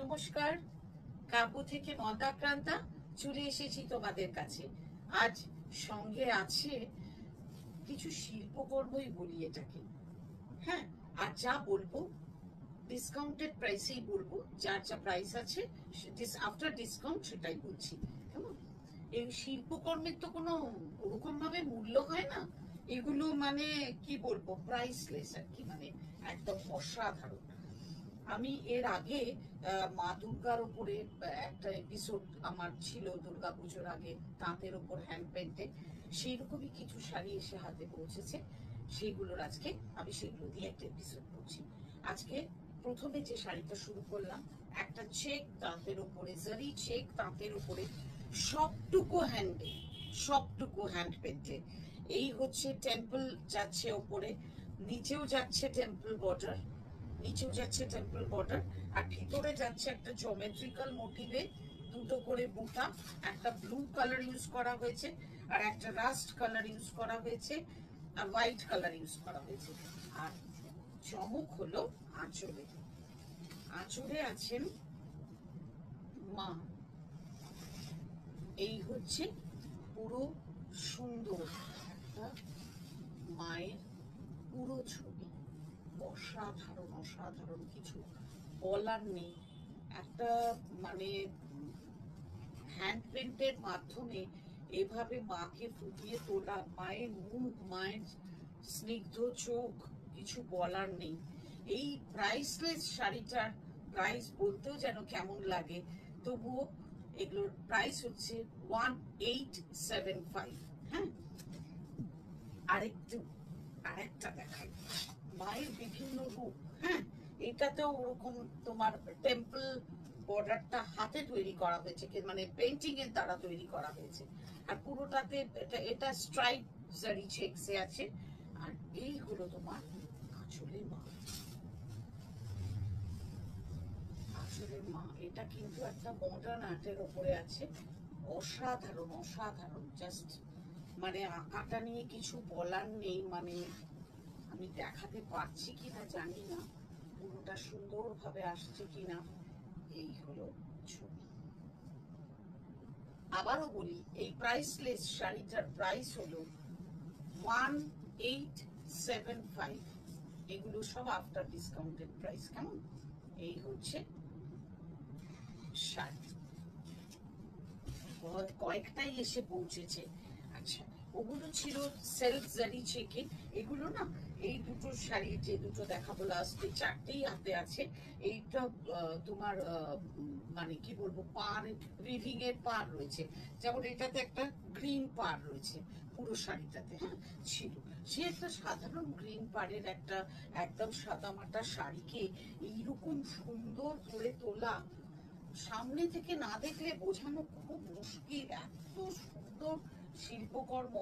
নমস্কার, কাব্য থেকে মন্দাক্রান্তা চলে এসেছি তোমাদের কাছে। আজ সঙ্গে আছে কিছু শিল্পকর্মই বলি এটাকে। হ্যাঁ, আর যা বলবো ডিসকাউন্টেড প্রাইসেই বলবো, যার যা প্রাইস আছে আফটার ডিসকাউন্ট সেটাই বলছি। কেমন? এই শিল্পকর্মের তো কোনো ওরকম ভাবে মূল্য হয় না, এগুলো মানে কি বলবো প্রাইসলেস আর কি, মানে একদম অসাধারণ। আমি এর আগে মা দুর্গার উপরে একটা এপিসোড আমার ছিল দুর্গা পুজোর আগে, তাঁতের উপর হ্যান্ড পেন্টে সেইরকমই কিছু শাড়ি এসে হাতে পৌঁছেছে, সেইগুলোর আজকে আমি সেগুলো দিয়ে একটা এপিসোড করছি। আজকে প্রথমে যে শাড়িটা শুরু করলাম, একটা চেক তাঁতের উপরে, জারি চেক তাঁতের উপরে, সবটুকু হ্যান্ড পেন্টে। এই হচ্ছে টেম্পল যাচ্ছে ওপরে, নিচেও যাচ্ছে টেম্পল বর্ডার, আর ভিতরে যাচ্ছে একটা জিওমেট্রিক্যাল মোটিভে দুটো করে বুটা, একটা ব্লু কালার ইউজ করা হয়েছে আর একটা রাস্ট কালার ইউজ করা হয়েছে আর হোয়াইট কালার ইউজ করা হয়েছে। আর চমক হলো আঁচলে আছেন মা। এই হচ্ছে পুরো সুন্দর একটা মায়ের পুরো ছবি। অসাধারণ কিছু বলার নেই। একটা মানে হ্যান্ড পেন্টের মাধ্যমে এভাবে মাকে ফুটিয়ে তোলা, মায়ের মুখ, মায়ের স্নিগ্ধ চোখ, কিছু বলার নেই। এই প্রাইসলেস শাড়িটার প্রাইস বলতেও যেন কেমন লাগে, তবুও এগুলোর প্রাইস হচ্ছে 1875। হ্যাঁ, আরেকটা দেখাই, মায়ের বিভিন্ন রূপ। হ্যাঁ, এটাতেও ওরকম তোমার টেম্পল বর্ডারটা হাতে তৈরি করা হয়েছে, মানে পেন্টিং এর দ্বারা তৈরি করা হয়েছে, আর পুরোটাতে এটা স্ট্রাইপ জারি চেকসে আছে। আর এই হলো তোমার আঁচলের মা। এটা কিন্তু একটা মডার্ন আর্টের ওপরে আছে। অসাধারণ জাস্ট, মানে আঁকাটা নিয়ে কিছু বলার নেই। মানে আমি দেখাতে পারছি কিনা জানি না, পুরোটা সুন্দরভাবে আসছে কিনা। এই হলো ছবি। আবারও বলি, এই প্রাইসলেস শাড়িটার প্রাইস হলো 1875। এগুলো সব আফটার ডিসকাউন্টেড প্রাইস। কেমন? এই হচ্ছে শাড়ি, কয়েকটাই এসে পৌঁছেছে। আচ্ছা, ওগুলো ছিল সেলফ জারি চেকে। এগুলো না, এই দুটো শাড়ি যে দুটো দেখাবো লাস্টে, চারটেই হাতে আছে। এইটা তোমার মানে কি বলবো, পার রিভিং এর পার রয়েছে, যেমন এটাতে একটা গ্রিন পার রয়েছে পুরো শাড়িটাতে। হ্যাঁ, ছিল সে একটা সাধারণ গ্রিন পাড়ের একটা একদম সাদামাটা শাড়িকে এইরকম সুন্দর করে তোলা, সামনে থেকে না দেখলে বোঝানো খুব মুশকিল। এত সুন্দর শিল্পকর্ম,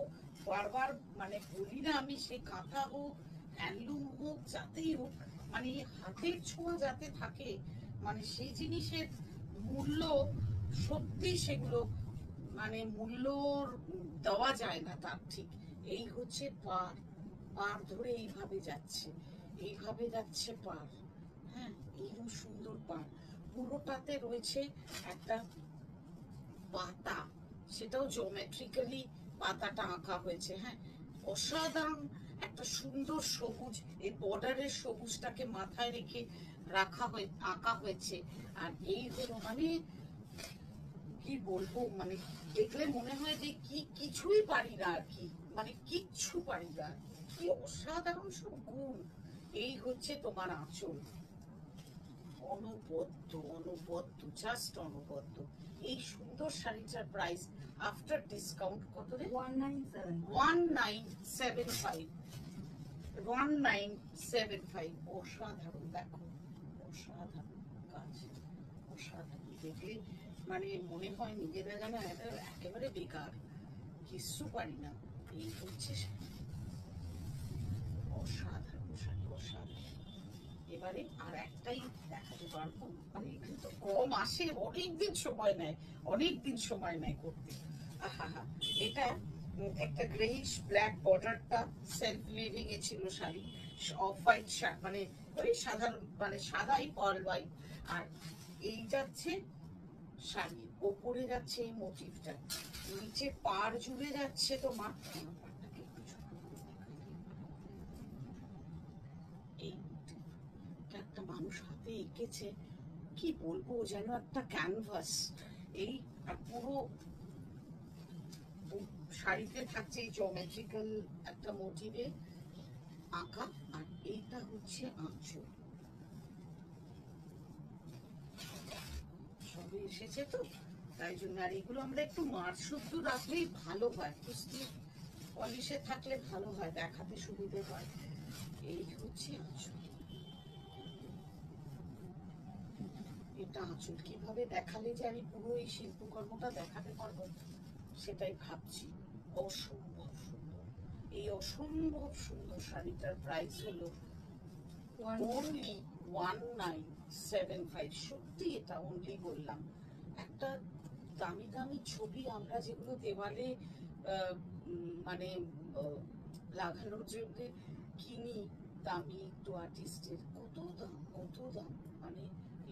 বারবার মানে বলি না আমি, সে কাঁথা হোক, হ্যান্ডলুম হোক, যাতেই হোক, মানে হাতের ছোঁয়া যাতে থাকে, মানে সেই জিনিসের মূল্য সত্যি, সেগুলো মানে মূল্য দেওয়া যায় না তার ঠিক। এই হচ্ছে পার ধরে এইভাবে যাচ্ছে পার। হ্যাঁ, এইরকম সুন্দর পার, পুরোটাতে রয়েছে একটা পাতা, সেটাও জিওমেট্রিক্যালি পাতাটা আঁকা হয়েছে। হ্যাঁ, অসাধারণ একটা সুন্দর সবুজ, এই বর্ডারের সবুজটাকে মাথায় রেখে আঁকা হয়েছে। আর এই হলো মানে কি বলবো, মানে দেখলে মনে হয় যে কিছুই পারি না আর কি, মানে কিচ্ছু পারি না। কি অসাধারণ সব গুণ। এই হচ্ছে তোমার আঁচল, অনবদ্য জাস্ট অনবদ্য। এই সুন্দর শাড়িটার প্রাইস আফটার ডিসকাউন্ট কত রে? 1975। অসাধারণ, দেখো অসাধারণ কাজ, অসাধারণ। দেখলে মানে মনে হয় নিজেরা যেন একেবারে বেকার, কিচ্ছু পারি না। এই হচ্ছে অসাধারণ শাড়ি, অসাধারণ। এবারে আর একটাই দেখাতে পারবো, মানে এখানে তো কম আসে, অনেকদিন সময় নেয় করতে। এটা একটা গ্রেইশ ব্ল্যাক বর্ডারটা সেলফ উইভিং এ ছিল শাড়ি, অফ হোয়াইট, মানে ওই সাধারণ মানে সাদাই পার্ল হোয়াইট, আর এই যাচ্ছে শাড়ির ওপরে যাচ্ছে এই মোটিভটা, নিচে পাড় জুড়ে যাচ্ছে তোমার, পাড়টাকে একটু ছোট করে দেখাই। এই motifটা একটা মানুষ হাতে এঁকেছে, কি বলবো, যেন একটা ক্যানভাস। এই আর পুরো শাড়িতে থাকছে এই জিওমেট্রিক্যাল একটা মোটিভে আঁকা, আর এইটা হচ্ছে আঁচল। সবে এসেছে তো তাই জন্য, আর এগুলো আমরা একটু মার শুদ্ধ রাখলেই ভালো হয়, কুস্তি পলিশে থাকলে ভালো হয়, দেখাতে সুবিধে হয়। এই হচ্ছে আঁচল, এটা আঁচল। কিভাবে দেখালে যে আমি পুরো এই শিল্পকর্মটা দেখাতে পারবো সেটাই ভাবছি। অসম্ভব সুন্দর, এই অসম্ভব সুন্দর শাড়িটার প্রাইস হলো only 1975। সত্যি এটা অনলি বললাম। একটা দামি দামি ছবি আমরা যেগুলো দেওয়ালে মানে লাগানোর জন্য কিনি, দামি একটু আর্টিস্টের, কত দাম কত দাম, মানে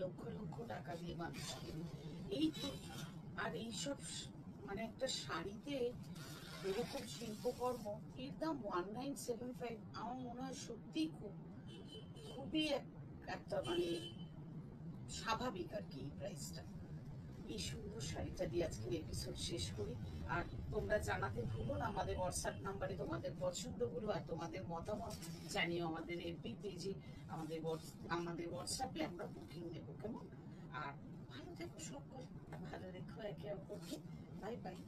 লক্ষ লক্ষ টাকা দিয়ে মানুষ কিনে। এই তো, আর এইসব মানে একটা শাড়িতে এরকম শিল্পকর্ম, এর দাম 1975। আমার মনে হয় সত্যিই খুবই একটা মানে স্বাভাবিক আর কি এই প্রাইসটা। এই সুন্দর শাড়িটা দিয়ে আজকের এপিসোড শেষ করি। আর তোমরা জানাতে ভুলো না আমাদের হোয়াটসঅ্যাপ নাম্বারে তোমাদের পছন্দগুলো আর তোমাদের মতামত জানিও আমাদের এফবি পেজে, আমাদের হোয়াটসঅ্যাপে আমরা বুকিং দেবো, কেমন? আর ভালো থেকো সকল, ভালো রেখো একে অপরকে। Bye bye.